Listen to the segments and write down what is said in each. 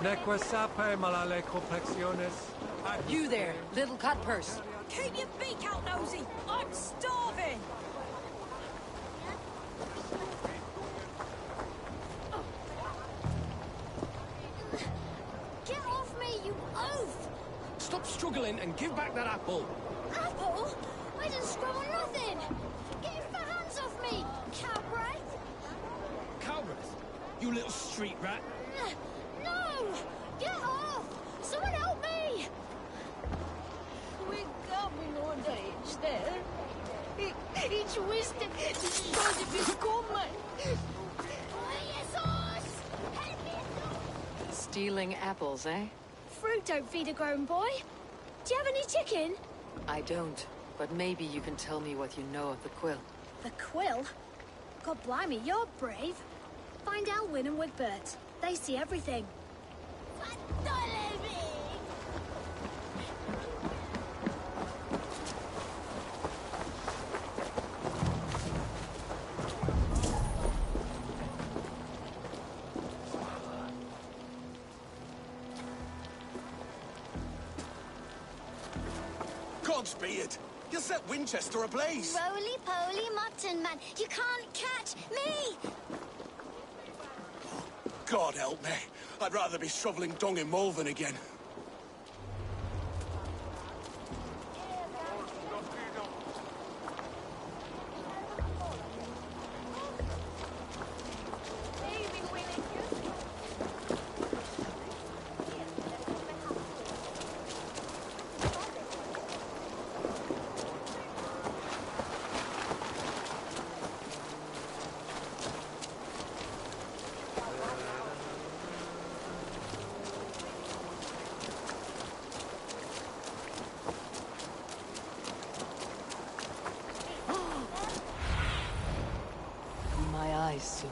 Neque sape malale complexiones. You there, little cut purse. Keep your beak out, nosy! I'm starving! Get off me, you oaf! Stop struggling and give back that apple. Apple? I didn't scrabble nothing! Get your fat hands off me, cow breath! Cow breath? You little street rat. No! Get off! Someone help me! We coming on the edge there. It's twisted. It's becoming. Stealing apples, eh? Fruit don't feed a grown boy. Do you have any chicken? I don't, but maybe you can tell me what you know of the quill. The quill? God blimey, you're brave. Find Elwyn and Wigbert. They see everything. Cogsbeard, you set Wincestre ablaze. Roly-poly mutton man, you can't catch me! God help me. I'd rather be shoveling dung in Malvern again. My eyes soon.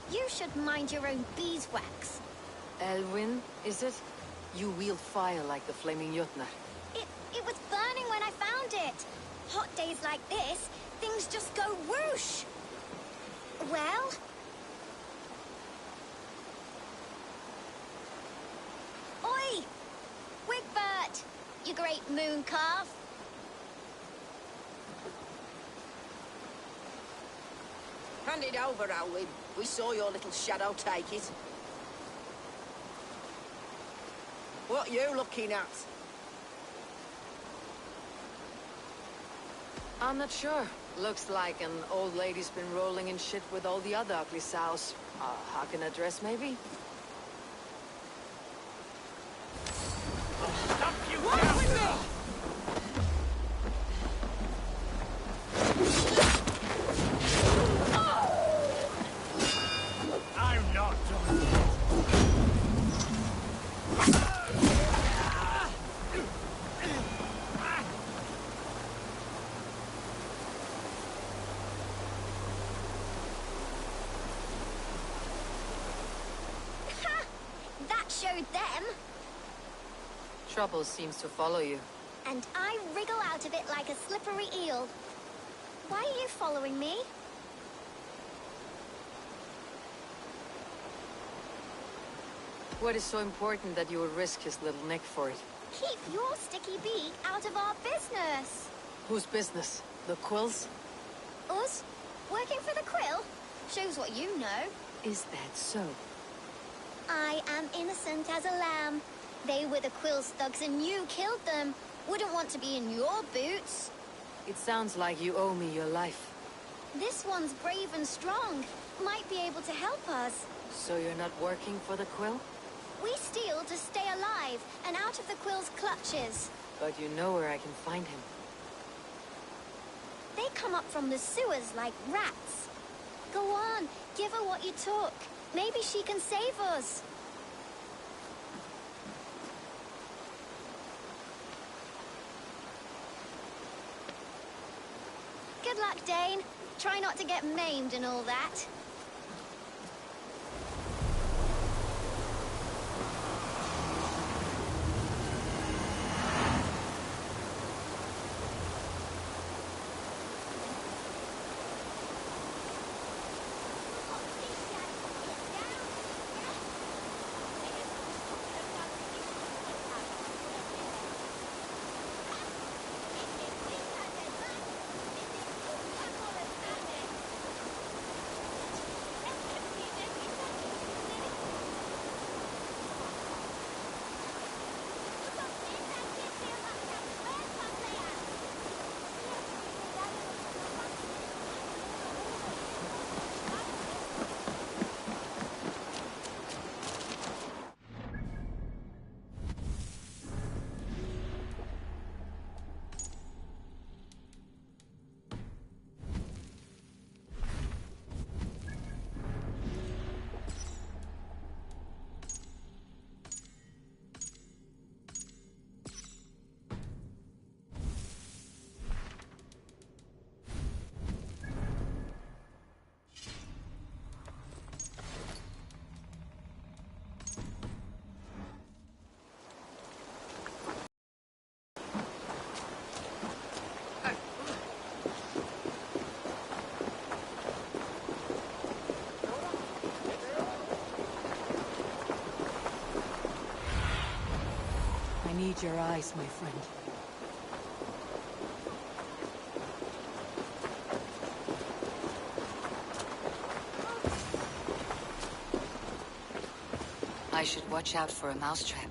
You should mind your own beeswax. Elwyn, is it? You wield fire like the flaming Jotnar. It was burning when I found it. Hot days like this, things just go whoosh. Well? Oi! Wigbert! You great moon calf. Hand it over, Elwyn. We saw your little shadow take it. What you looking at? I'm not sure. Looks like an old lady's been rolling in shit with all the other ugly sows. How can I dress, maybe? Stop you Walk down! with me! I'm not done. trouble seems to follow you. And I wriggle out of it like a slippery eel. Why are you following me? What is so important that you would risk his little neck for it? Keep your sticky beak out of our business. Whose business? The Quills? Us? Working for the Quill? Shows what you know. Is that so? I am innocent as a lamb. They were the Quill's thugs and you killed them. Wouldn't want to be in your boots. It sounds like you owe me your life. This one's brave and strong. Might be able to help us. So you're not working for the Quill? We steal to stay alive and out of the Quill's clutches. But you know where I can find him. They come up from the sewers like rats. Go on, give her what you took. Maybe she can save us. Good luck, Dane. Try not to get maimed and all that. I need your eyes, my friend. I should watch out for a mousetrap.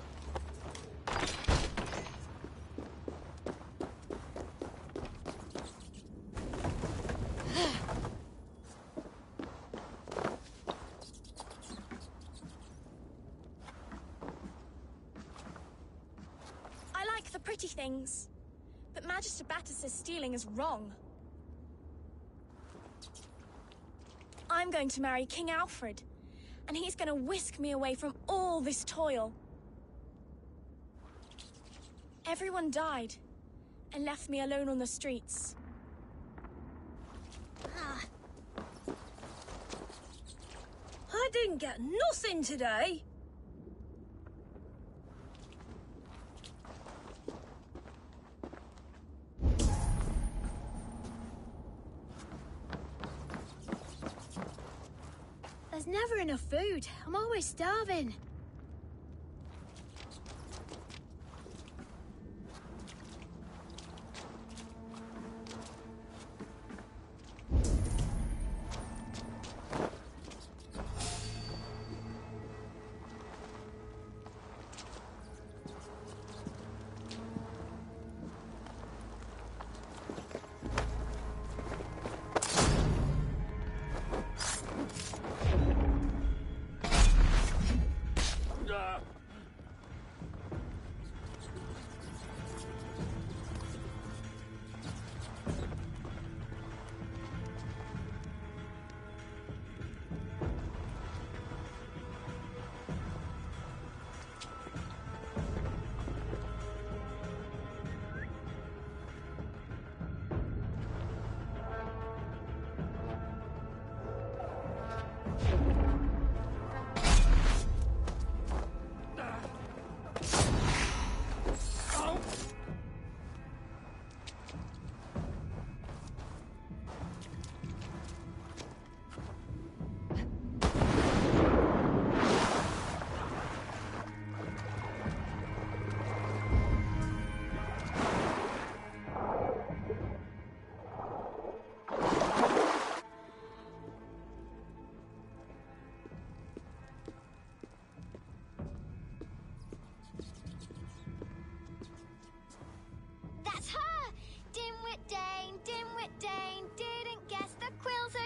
Pretty things. But Magister Battus's stealing is wrong. I'm going to marry King Alfred, and he's going to whisk me away from all this toil. Everyone died, and left me alone on the streets. I didn't get nothing today. There's never enough food. I'm always starving.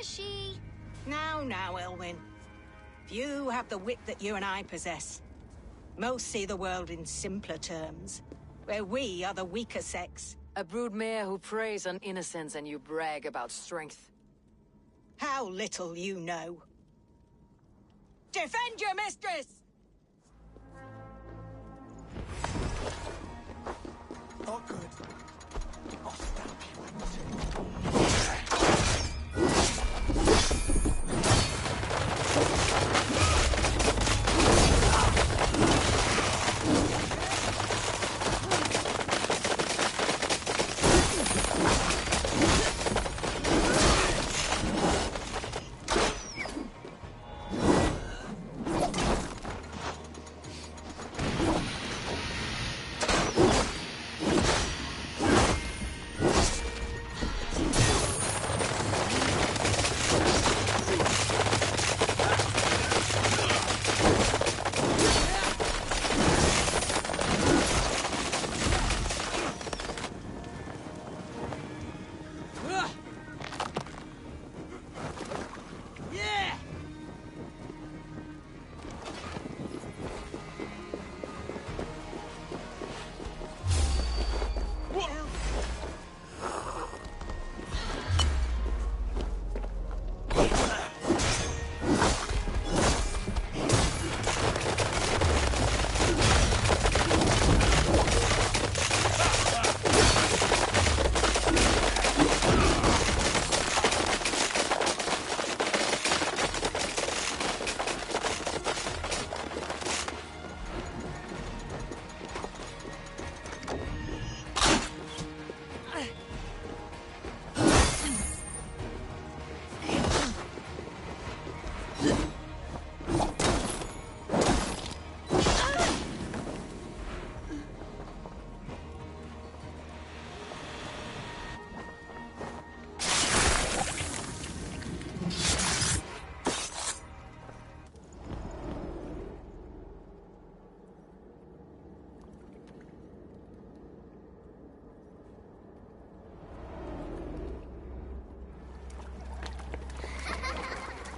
is she? Now, Elwyn. Few have the wit that you and I possess. Most see the world in simpler terms, where we are the weaker sex. A broodmare who preys on innocence and you brag about strength. How little you know. Defend your mistress! Not good. I'll stab you.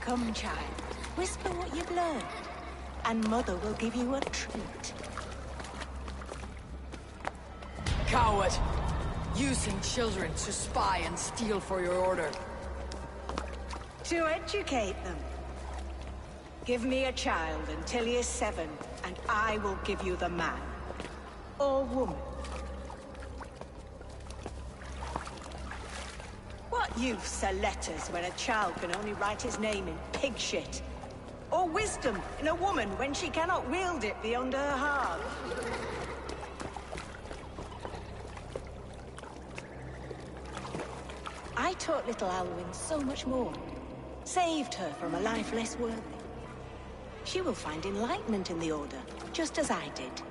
Come, child. Whisper what you've learned, and Mother will give you a treat. Coward! Using children to spy and steal for your order. To educate them. Give me a child until he is 7, and I will give you the man. Or woman. What use are letters when a child can only write his name in pig shit? Or wisdom in a woman when she cannot wield it beyond her heart? I taught little Alwyn so much more. Saved her from a life less worthy. She will find enlightenment in the Order, just as I did.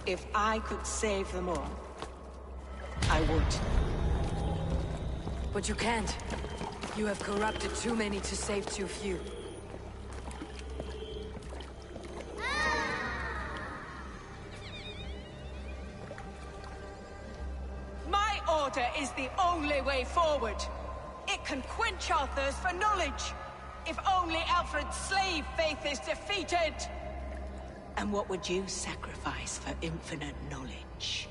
If I could save them all, I would. But you can't. You have corrupted too many to save too few. My order is the only way forward. It can quench our thirst for knowledge. If only Alfred's slave faith is defeated. And what would you sacrifice for infinite knowledge?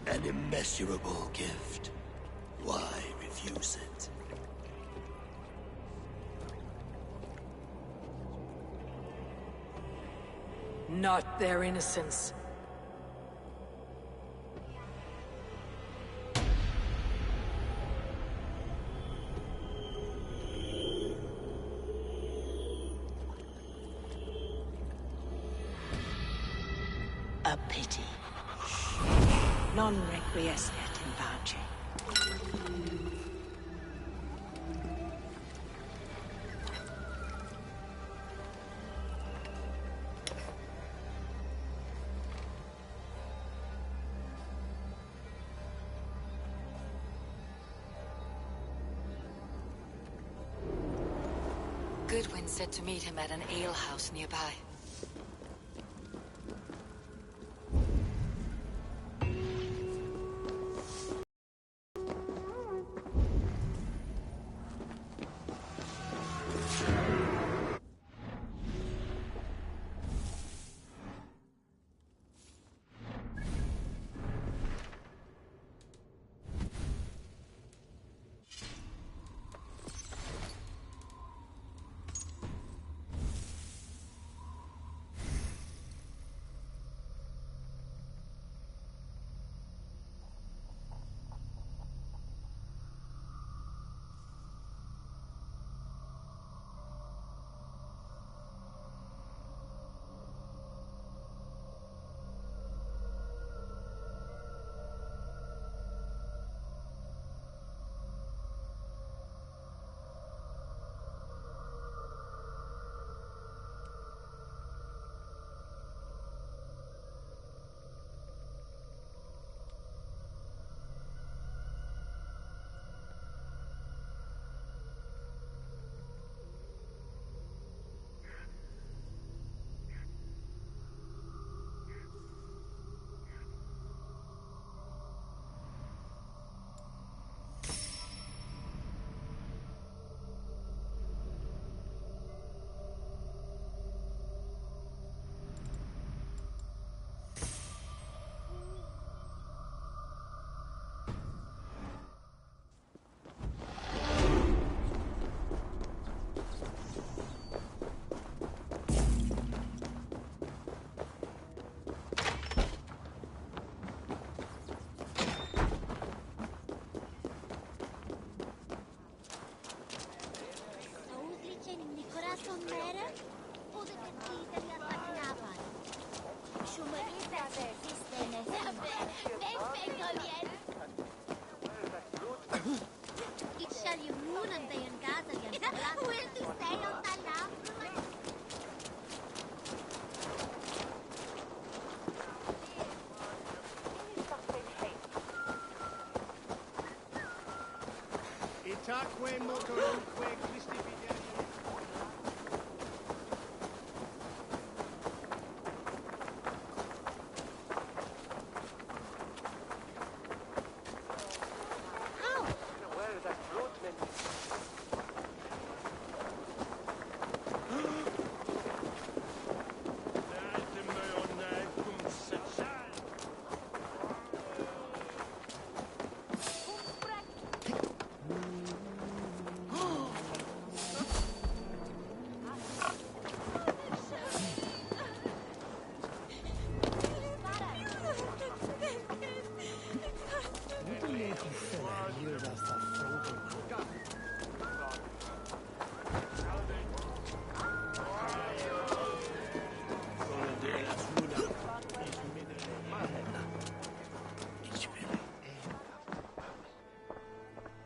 An immeasurable gift. Why refuse it? Not their innocence. A pity. Non requiescat in pace. Goodwin said to meet him at an alehouse nearby.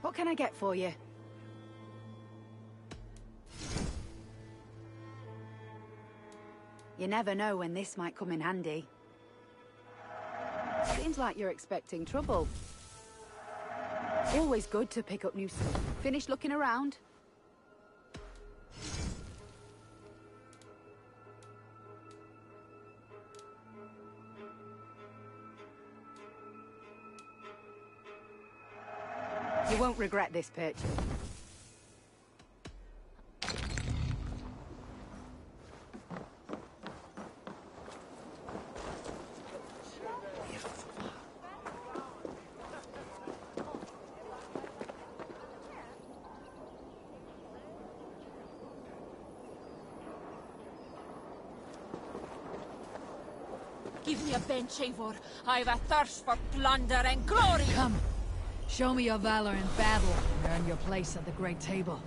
What can I get for you? You never know when this might come in handy. Seems like you're expecting trouble. Always good to pick up new stuff. Finished looking around? You won't regret this purchase. Give me a bench, Eivor. I've a thirst for plunder and glory! Come. Show me your valor in battle and earn your place at the great table.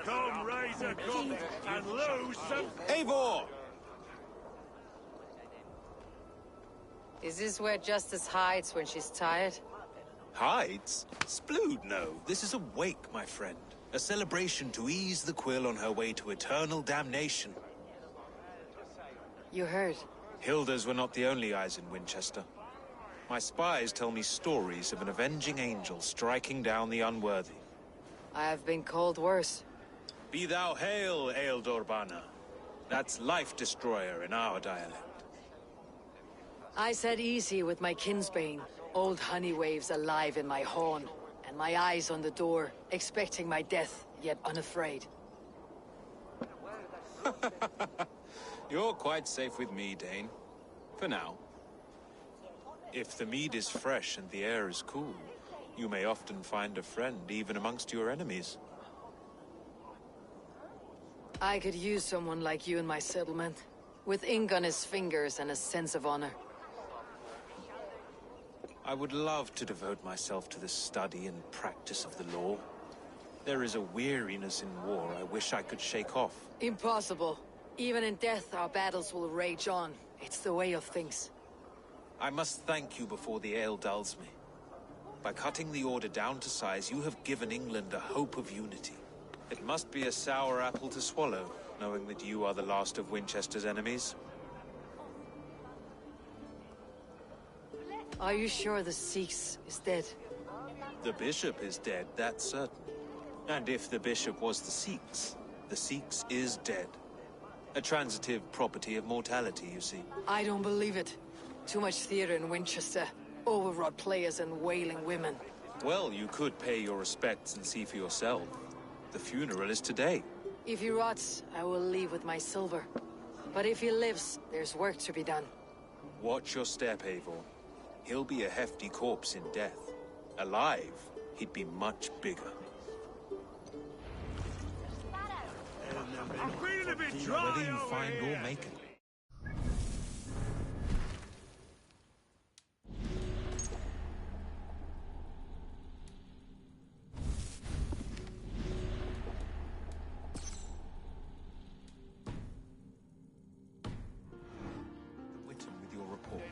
Come, raise a cup and lose some... Eivor! Is this where Justice hides when she's tired? Hides? Splood, no. This is a wake, my friend. A celebration to ease the quill on her way to eternal damnation. You heard. Hilda's were not the only eyes in Winchester. My spies tell me stories of an avenging angel striking down the unworthy. I have been called worse. Be thou hail, Ealdorbanna. That's Life Destroyer in our dialect. I said easy with my kinsbane. Old honey waves alive in my horn, and my eyes on the door, expecting my death, yet unafraid. You're quite safe with me, Dane. For now. If the mead is fresh and the air is cool, you may often find a friend even amongst your enemies. I could use someone like you in my settlement, with ink on his fingers and a sense of honor. I would love to devote myself to the study and practice of the law. There is a weariness in war I wish I could shake off. Impossible. Even in death, our battles will rage on. It's the way of things. I must thank you before the ale dulls me. By cutting the order down to size, you have given England a hope of unity. It must be a sour apple to swallow, knowing that you are the last of Winchester's enemies. Are you sure the Sikhs is dead? The bishop is dead, that's certain. And if the bishop was the Sikhs is dead. A transitive property of mortality, you see. I don't believe it. Too much theater in Winchester. Overwrought players and wailing women. Well, you could pay your respects and see for yourself. The funeral is today. If he rots, I will leave with my silver. But if he lives, there's work to be done. Watch your step, Eivor. He'll be a hefty corpse in death. Alive, he'd be much bigger. I'm feeling a bit Whether dry you over find here. or make it. Witten with your report.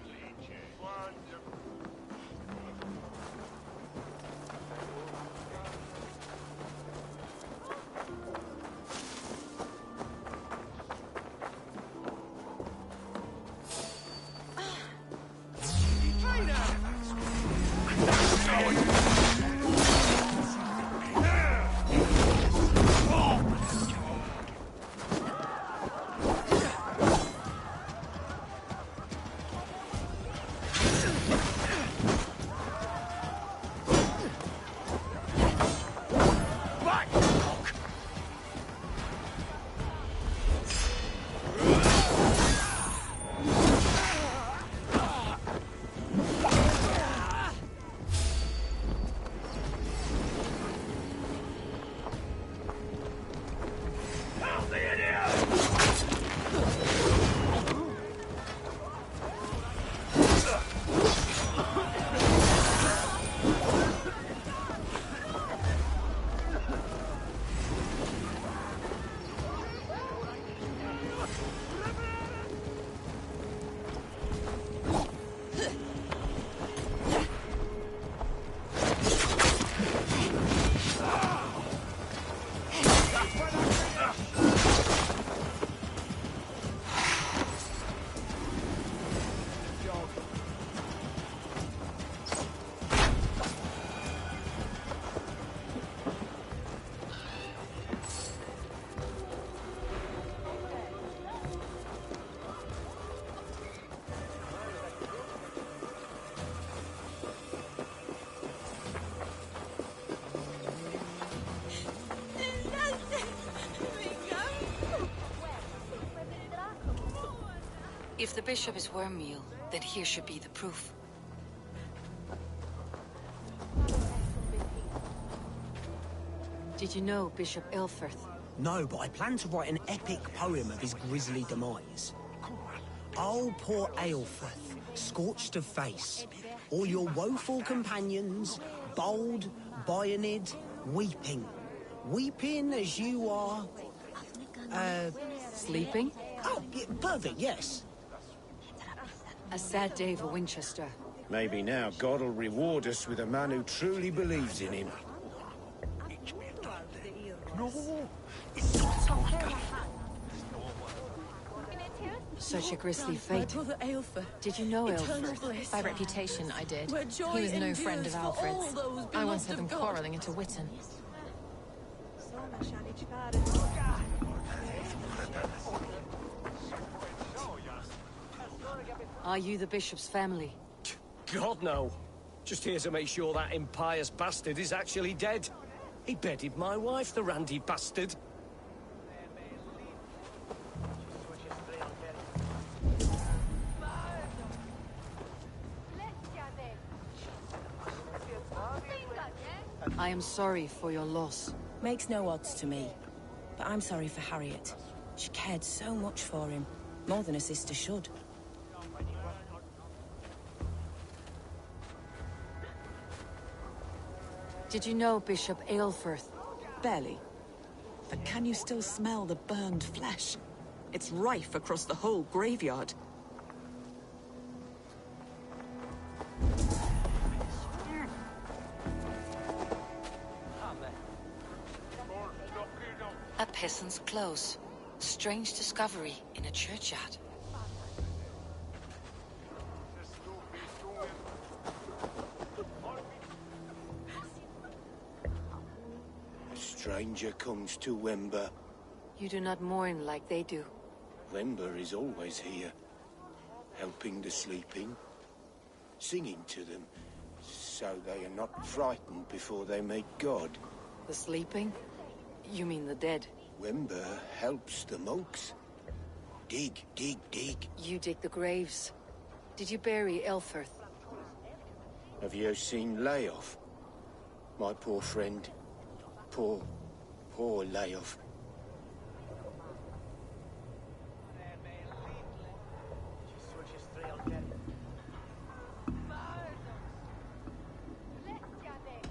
If the bishop is wormmeal, then here should be the proof. Did you know Bishop Aelfirth? No, but I plan to write an epic poem of his grisly demise. Oh, poor Aelfirth, scorched of face. All your woeful companions, bold, Bionid, weeping. Weeping as you are... Sleeping? Oh, yeah, perfect, yes. A sad day for Winchester. Maybe now God will reward us with a man who truly believes in him. Such a grisly fate. My brother Aelfir. Did you know Eternal Aelfirth? bliss. By reputation, I did. Where joy He was no friend endures of for all Alfred's. those I once beloved had them of God. quarrelling into Witten. Are you the bishop's family? God, no. Just here to make sure that impious bastard is actually dead. He bedded my wife, the randy bastard. I am sorry for your loss. Makes no odds to me. But I'm sorry for Harriet. She cared so much for him. More than a sister should. Did you know Bishop Aelfirth? Barely. But can you still smell the burned flesh? It's rife across the whole graveyard. A peasant's clothes. Strange discovery in a churchyard. A stranger comes to Wember. You do not mourn like they do. Wember is always here, helping the sleeping, singing to them, so they are not frightened before they meet God. The sleeping? You mean the dead? Wember helps the monks. Dig, dig, dig. You dig the graves. Did you bury Elfirth? Have you seen Layoff? My poor friend. Poor Layoff.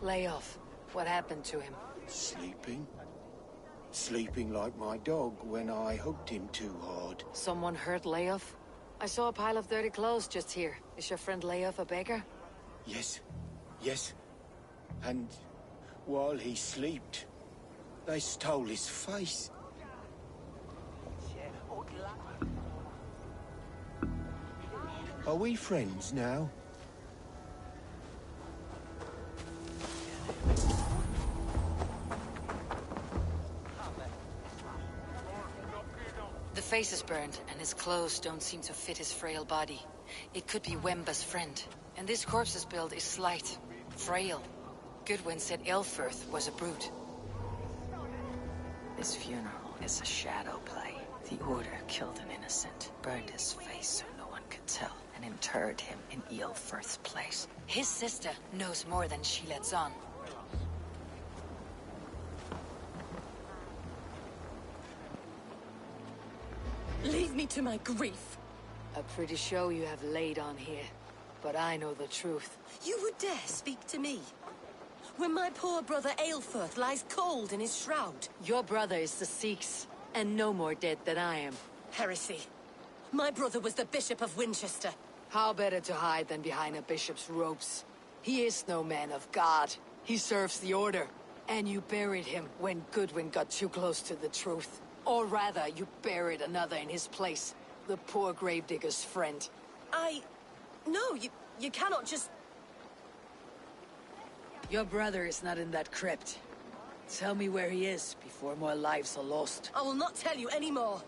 Layoff. What happened to him? Sleeping? Sleeping like my dog when I hugged him too hard. Someone hurt Layoff? I saw a pile of dirty clothes just here. Is your friend Layoff a beggar? Yes. Yes. And while he slept, they stole his face. Are we friends now? The face is burned, and his clothes don't seem to fit his frail body. It could be Wemba's friend. And this corpse's build is slight, frail. Goodwin said Elfirth was a brute. This funeral is a shadow play. The Order killed an innocent, burned his face so no one could tell, and interred him in Elfirth's place. His sister knows more than she lets on. Leave me to my grief. A pretty show you have laid on here. But I know the truth. You would dare speak to me? When my poor brother Aelfirth lies cold in his shroud. Your brother is the Sikhs, and no more dead than I am. Heresy. My brother was the Bishop of Winchester. How better to hide than behind a bishop's robes? He is no man of God. He serves the Order. And you buried him when Goodwin got too close to the truth. Or rather, you buried another in his place. The poor gravedigger's friend. No, you cannot just... Your brother is not in that crypt. Tell me where he is before more lives are lost. I will not tell you any more.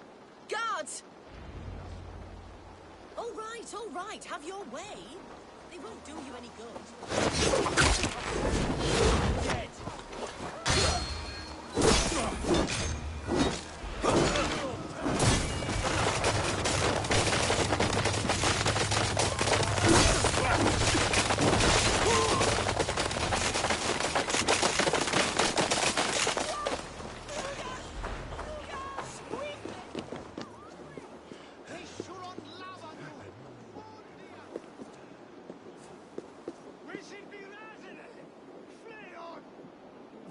Guards! All right, have your way. They won't do you any good. Dead!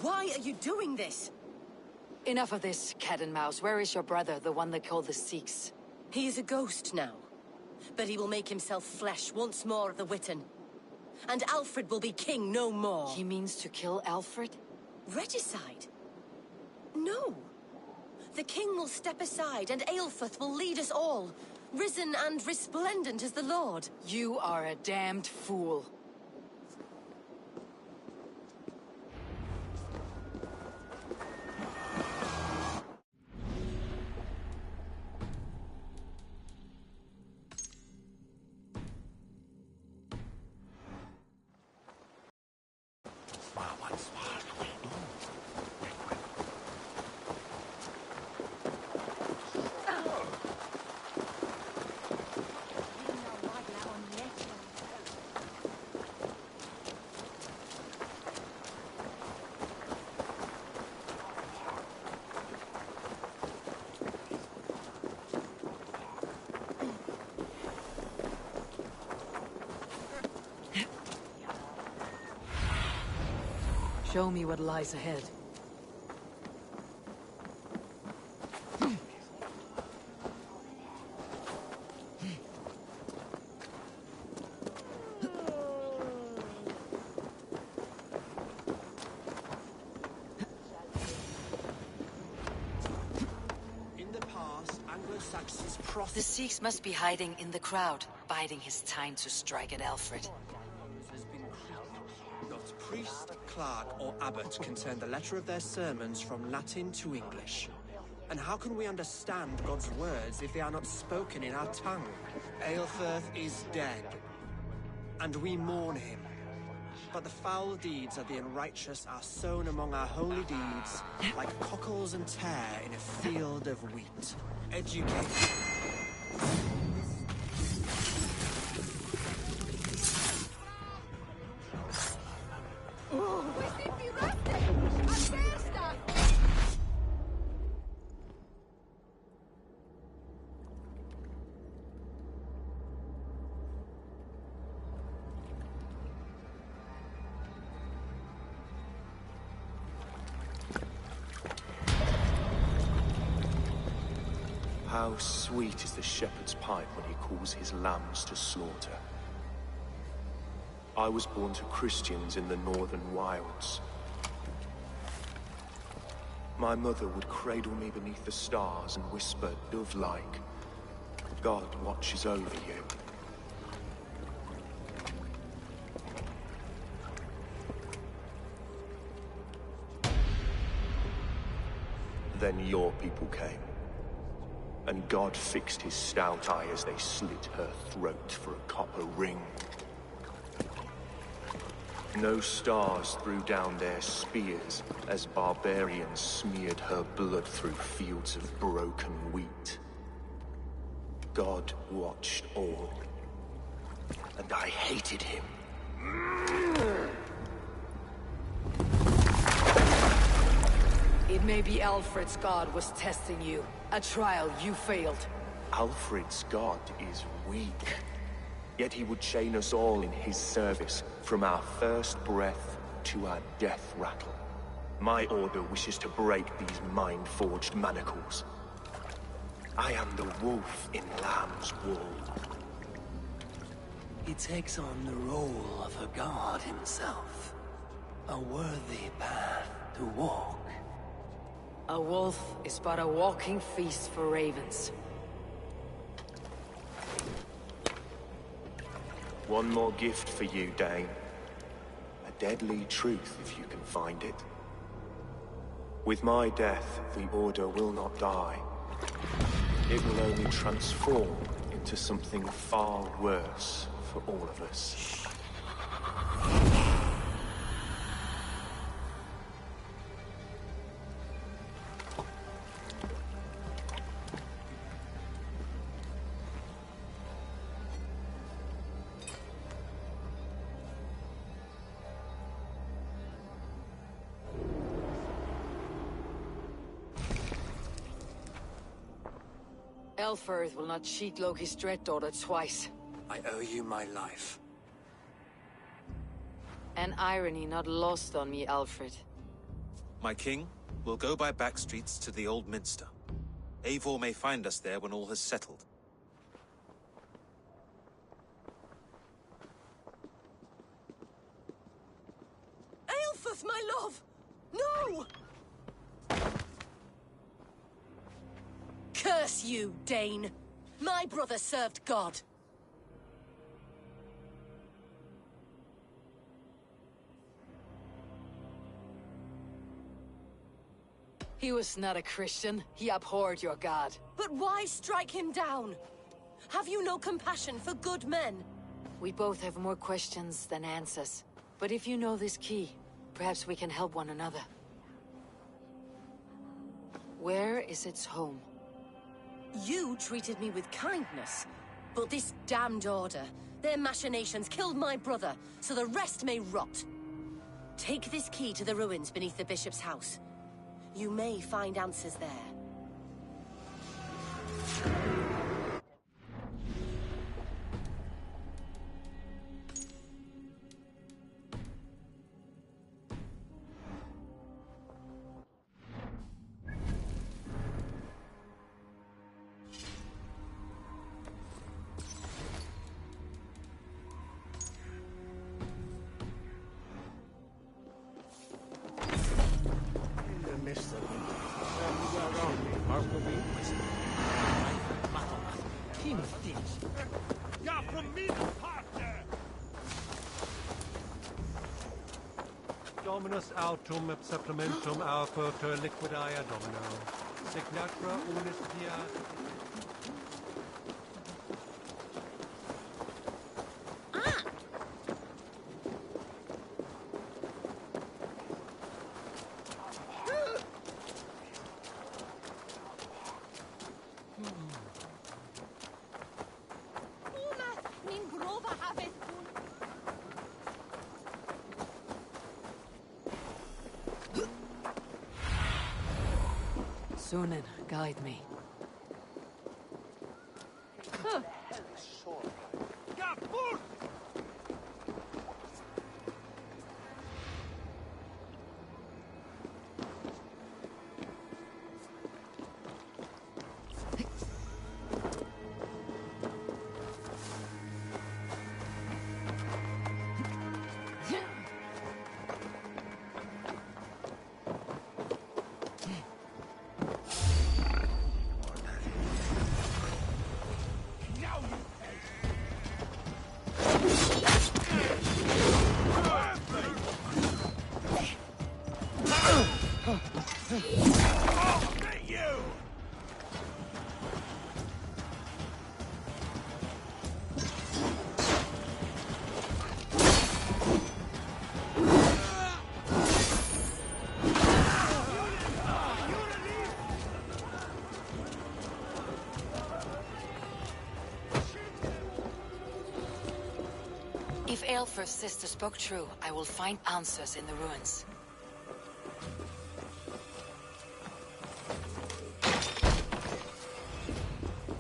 Why are you doing this? Enough of this, cat and mouse. Where is your brother, the one they call the Sikhs? He is a ghost now. But he will make himself flesh once more at the Witten. And Alfred will be king no more. He means to kill Alfred? Regicide? No. The king will step aside and Aelfirth will lead us all. Risen and resplendent as the Lord. You are a damned fool. Show me what lies ahead. In the past, Anglo-Saxons The Sikhs must be hiding in the crowd, biding his time to strike at Alfred. Not priest, clerk, or abbot can turn the letter of their sermons from Latin to English. And how can we understand God's words if they are not spoken in our tongue? Aelfirth is dead, and we mourn him. but the foul deeds of the unrighteous are sown among our holy deeds, like cockles and tare in a field of wheat. Educate. How sweet is the shepherd's pipe when he calls his lambs to slaughter. I was born to Christians in the northern wilds. My mother would cradle me beneath the stars and whisper, dove-like, God watches over you. Then your people came. And God fixed his stout eye as they slit her throat for a copper ring. No stars threw down their spears as barbarians smeared her blood through fields of broken wheat. God watched all, and I hated him. It may be Alfred's god was testing you. A trial you failed. Alfred's god is weak. Yet he would chain us all in his service, from our first breath to our death rattle. My order wishes to break these mind-forged manacles. I am the wolf in lamb's wool. He takes on the role of a god himself. A worthy path to walk. A wolf is but a walking feast for ravens. One more gift for you, Dane. A deadly truth, if you can find it. With my death, the Order will not die. It will only transform into something far worse for all of us. Elfirth will not cheat Loki's dread-daughter twice. I owe you my life. An irony not lost on me, Alfred. My king, we'll go by back streets to the Old Minster. Eivor may find us there when all has settled. Aelfirth, my love! No! Curse you, Dane! My brother served God. He was not a Christian. He abhorred your god. But why strike him down? Have you no compassion for good men? We both have more questions than answers. But if you know this key, perhaps we can help one another. Where is its home? You treated me with kindness, but this damned Order, their machinations killed my brother, so the rest may rot. Take this key to the ruins beneath the bishop's house. You may find answers there. Dominus autum supplementum aufertur liquidae domino. Signatra unis dia. Sunan, guide me. If Aelfir's sister spoke true, I will find answers in the ruins.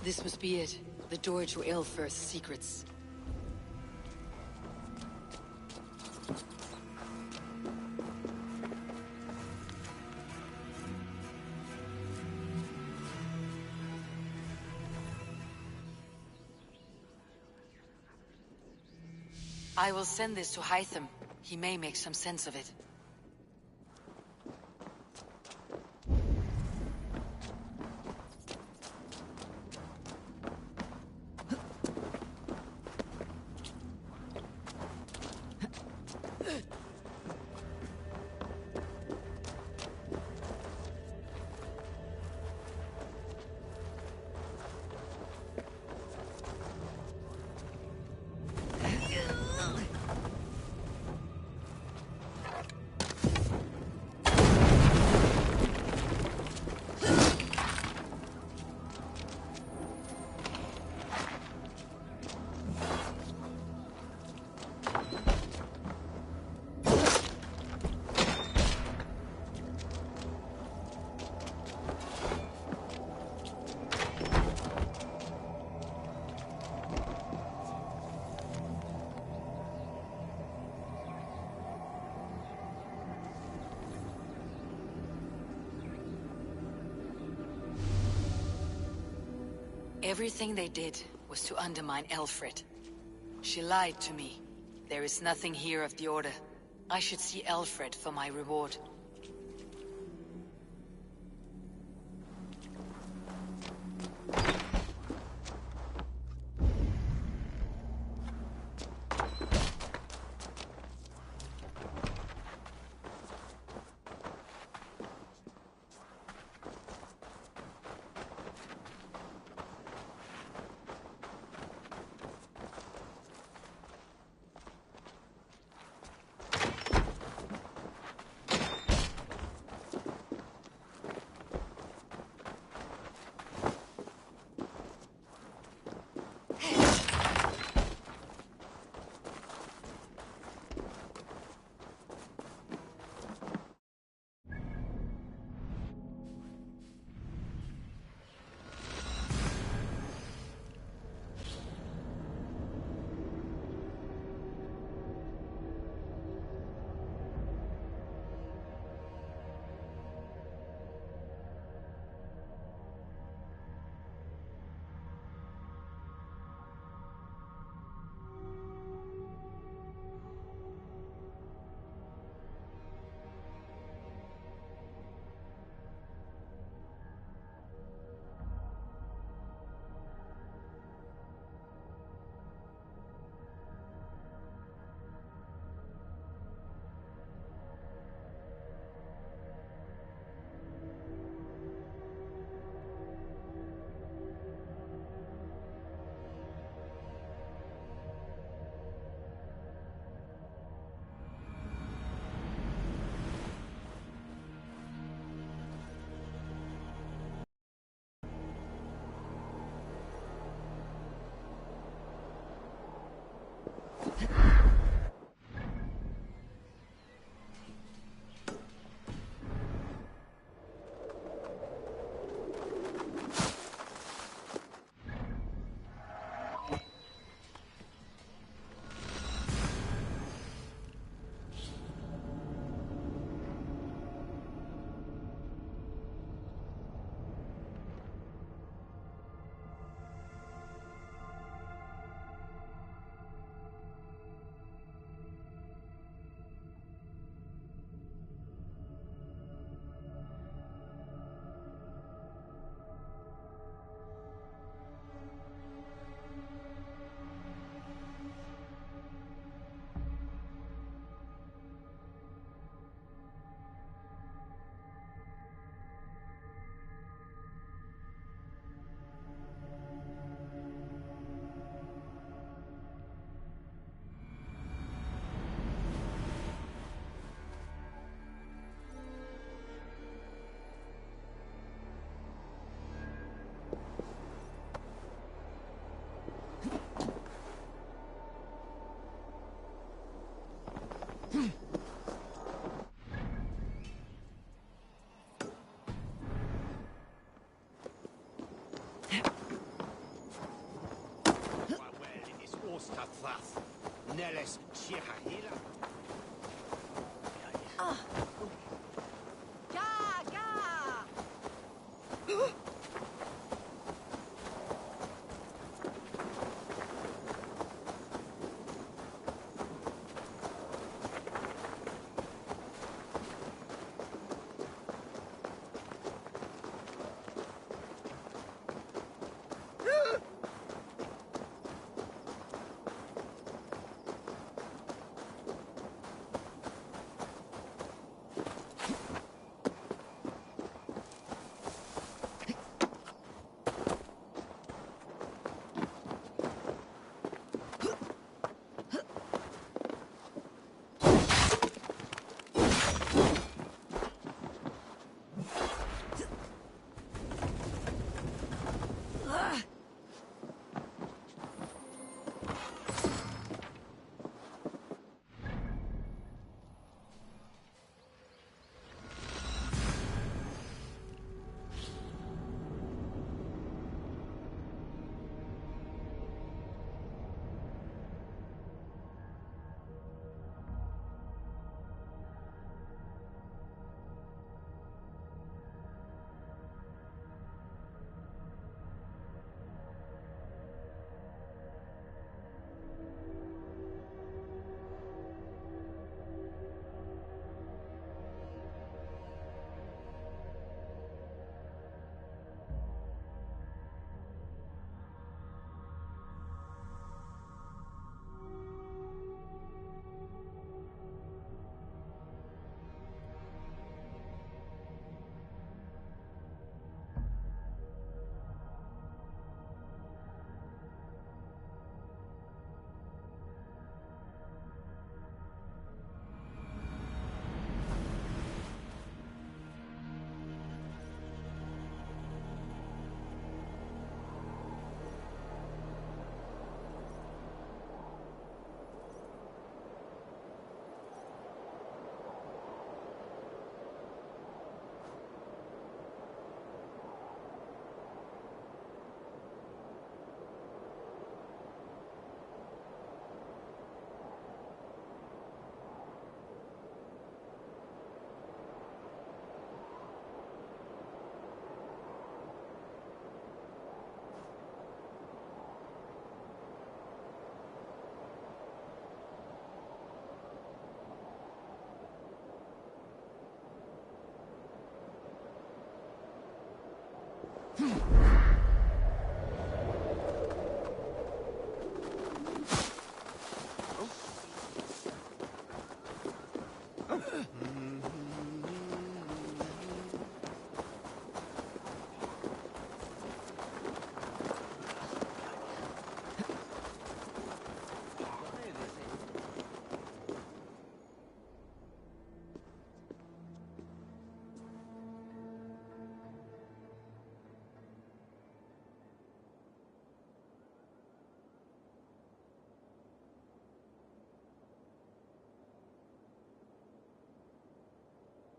This must be it. The door to Aelfir's secrets. I will send this to Hytham. He may make some sense of it. Everything they did was to undermine Aelfried. She lied to me. There is nothing here of the Order. I should see Aelfried for my reward.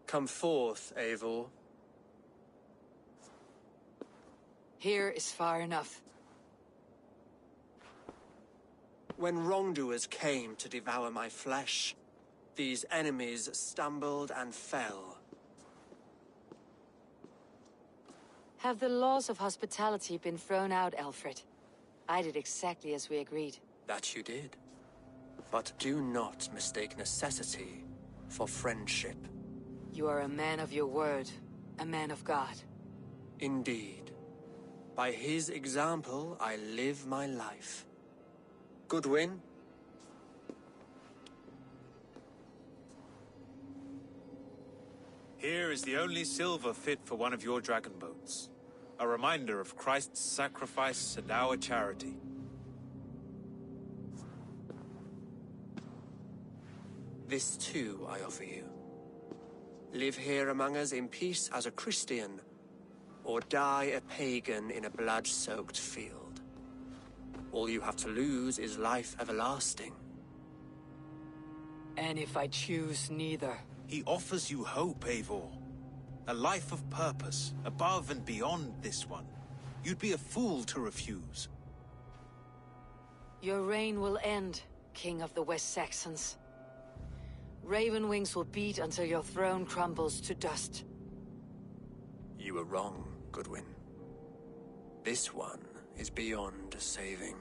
Come forth, Eivor. Here is far enough. When wrongdoers came to devour my flesh, these enemies stumbled and fell. Have the laws of hospitality been thrown out, Alfred? I did exactly as we agreed. That you did. But do not mistake necessity for friendship. You are a man of your word, a man of God. Indeed. By his example, I live my life. Goodwin? Here is the only silver fit for one of your dragon boats. A reminder of Christ's sacrifice and our charity. This too I offer you. Live here among us in peace as a Christian, or die a pagan in a blood-soaked field. All you have to lose is life everlasting. And if I choose neither? He offers you hope, Eivor. A life of purpose, above and beyond this one. You'd be a fool to refuse. Your reign will end, king of the West Saxons. Raven wings will beat until your throne crumbles to dust. You were wrong, Goodwin. This one is beyond saving.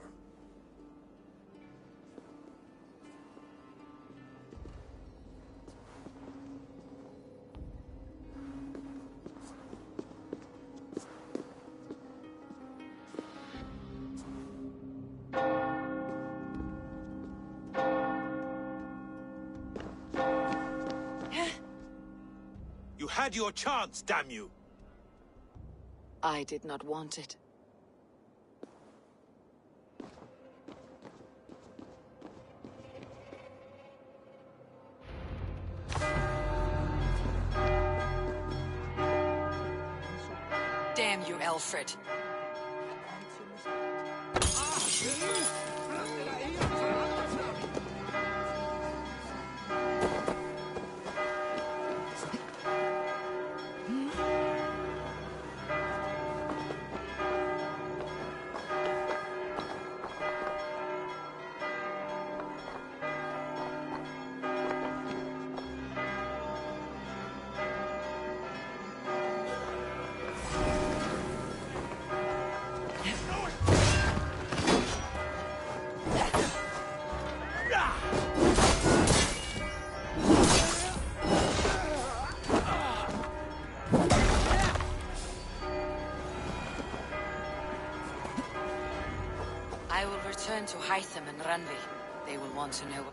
You had your chance, damn you! I did not want it. Damn you, Alfred. I will return to Hytham and Ranvi. They will want to know.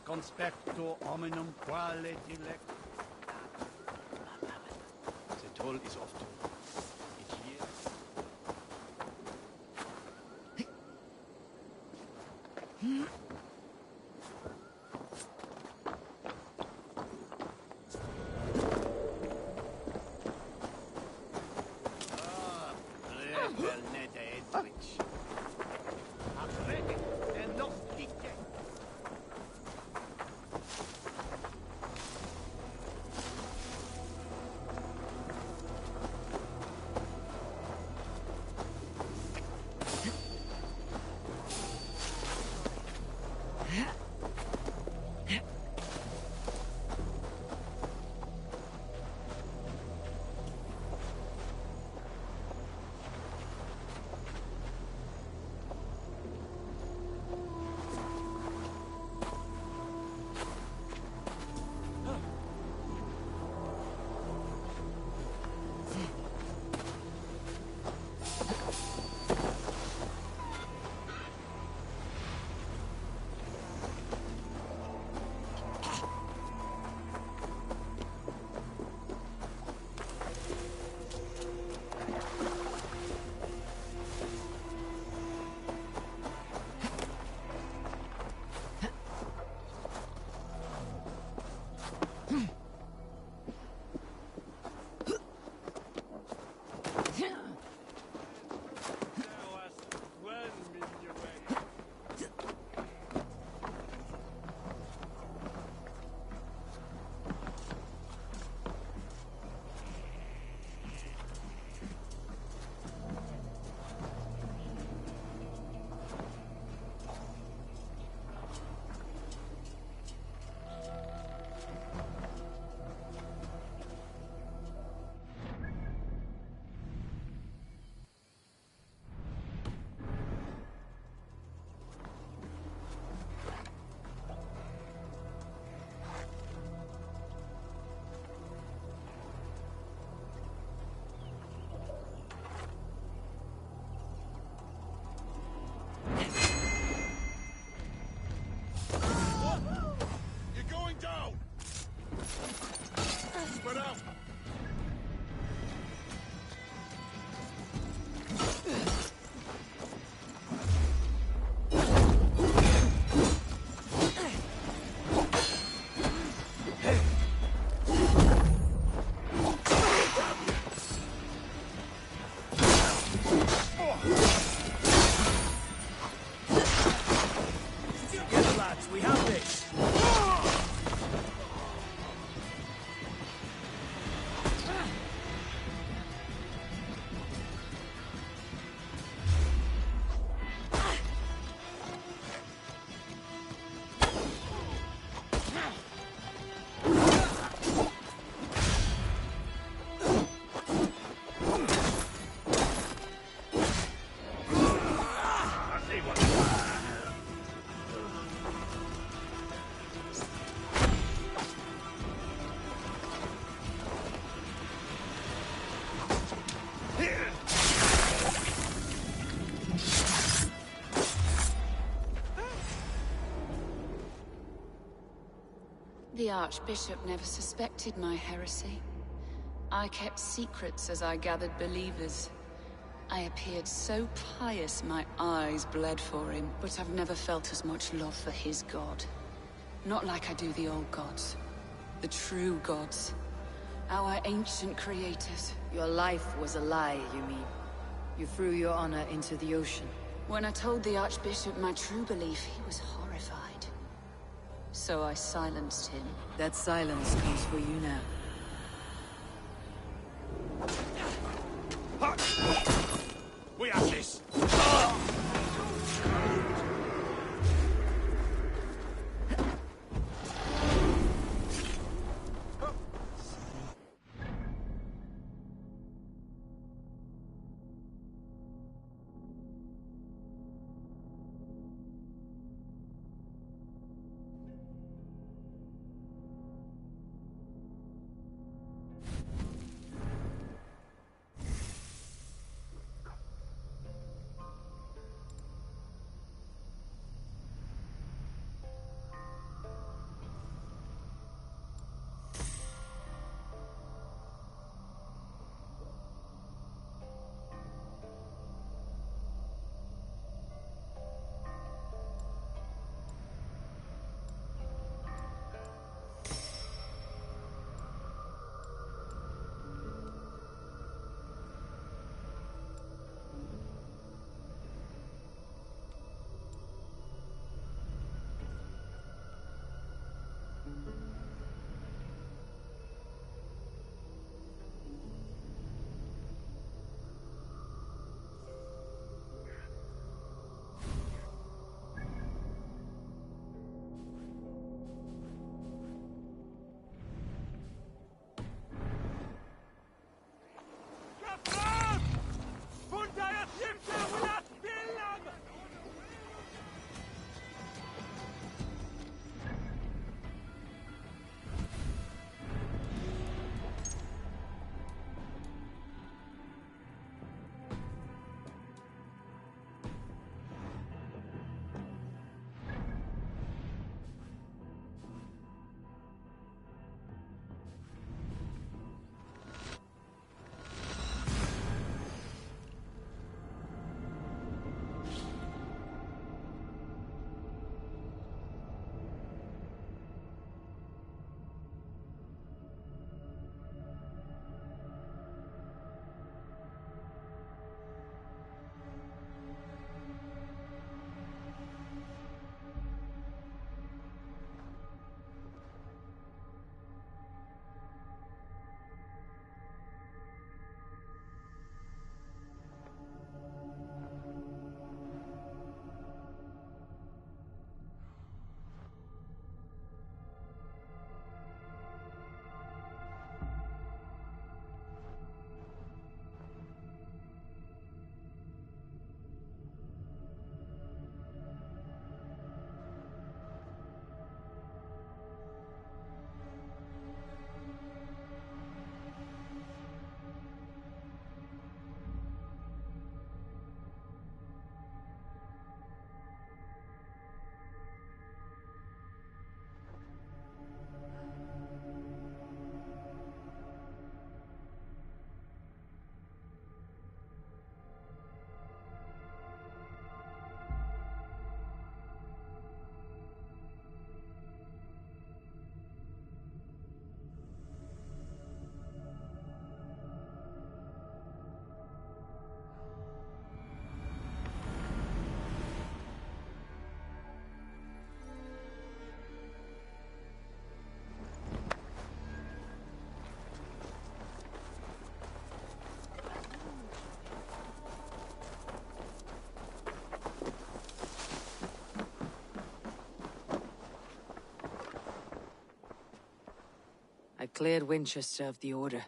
conspecto hominum quale dilect. The toll is off to each year. The Archbishop never suspected my heresy. I kept secrets as I gathered believers. I appeared so pious my eyes bled for him, but I've never felt as much love for his god. Not like I do the old gods. The true gods. Our ancient creators. Your life was a lie, you mean? You threw your honor into the ocean. When I told the Archbishop my true belief, he was horrified. So I silenced him. That silence comes for you now. We have this! I cleared Winchester of the Order.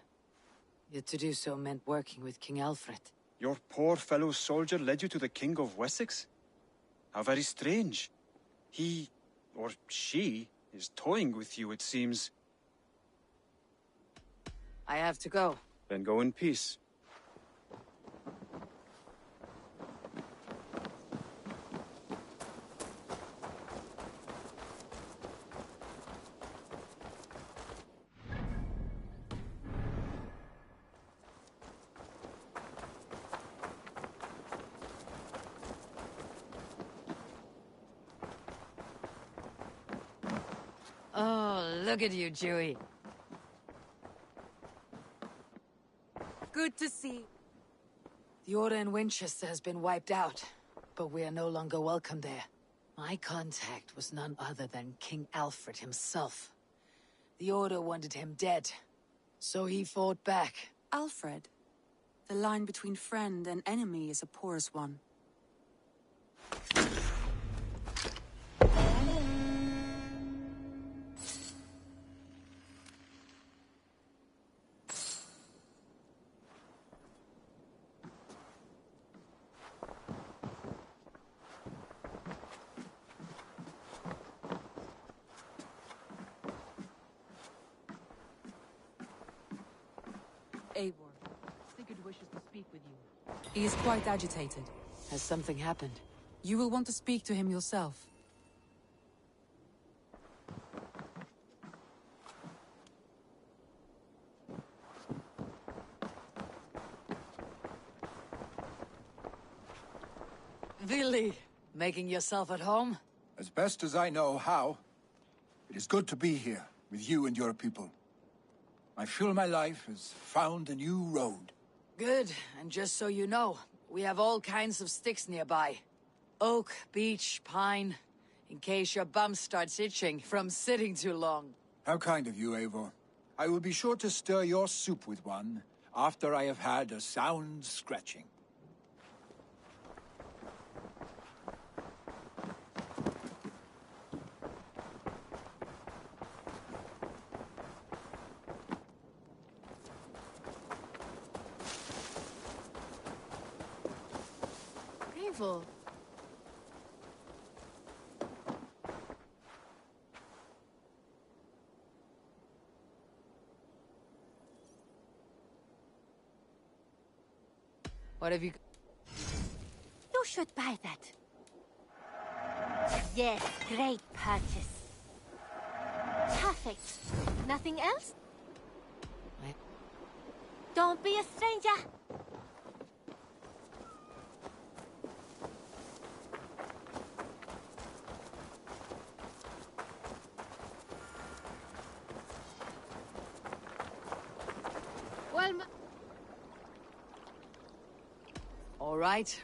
Yet to do so meant working with King Alfred. Your poor fellow soldier led you to the King of Wessex? How very strange. He, or she, is toying with you, it seems. I have to go. Then go in peace. Oh, look at you, Dewey. Good to see. The Order in Winchester has been wiped out, but we are no longer welcome there. My contact was none other than King Alfred himself. The Order wanted him dead, so he fought back. Alfred? The line between friend and enemy is a porous one. Eivor. Sigurd wishes to speak with you. He is quite agitated. Has something happened? You will want to speak to him yourself. Really? Making yourself at home? As best as I know how. It is good to be here, with you and your people. I feel my life has found a new road. Good, and just so you know, we have all kinds of sticks nearby. Oak, beech, pine, in case your bum starts itching from sitting too long. How kind of you, Eivor. I will be sure to stir your soup with one after I have had a sound scratching. Eivor. What have you... You should buy that. Yes, great purchase. Perfect. Nothing else? Don't be a stranger. Well, All right.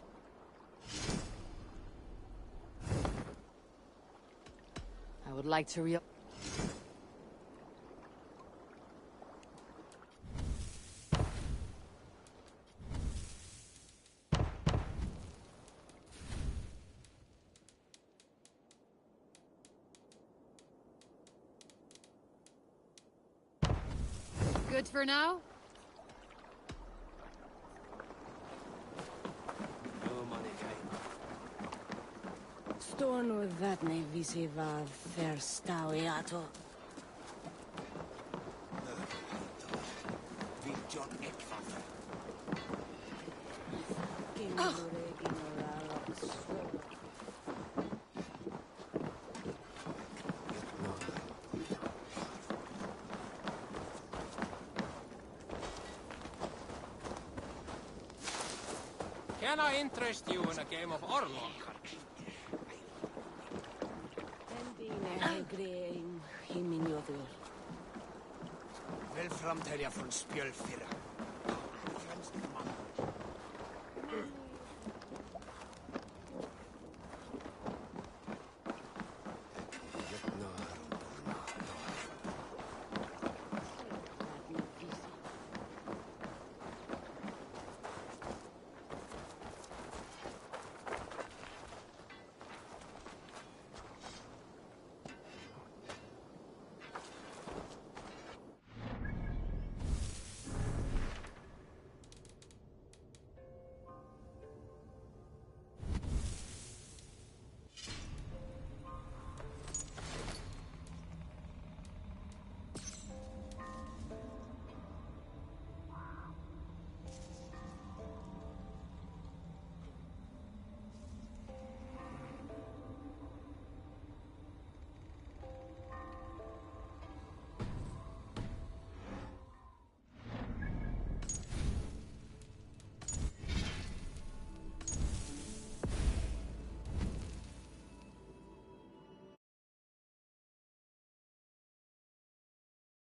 I would like to good for now? Storno that ne visiva verstaviato. Can I interest you in a game of Orlog? Vel framtelja från spjölfyra.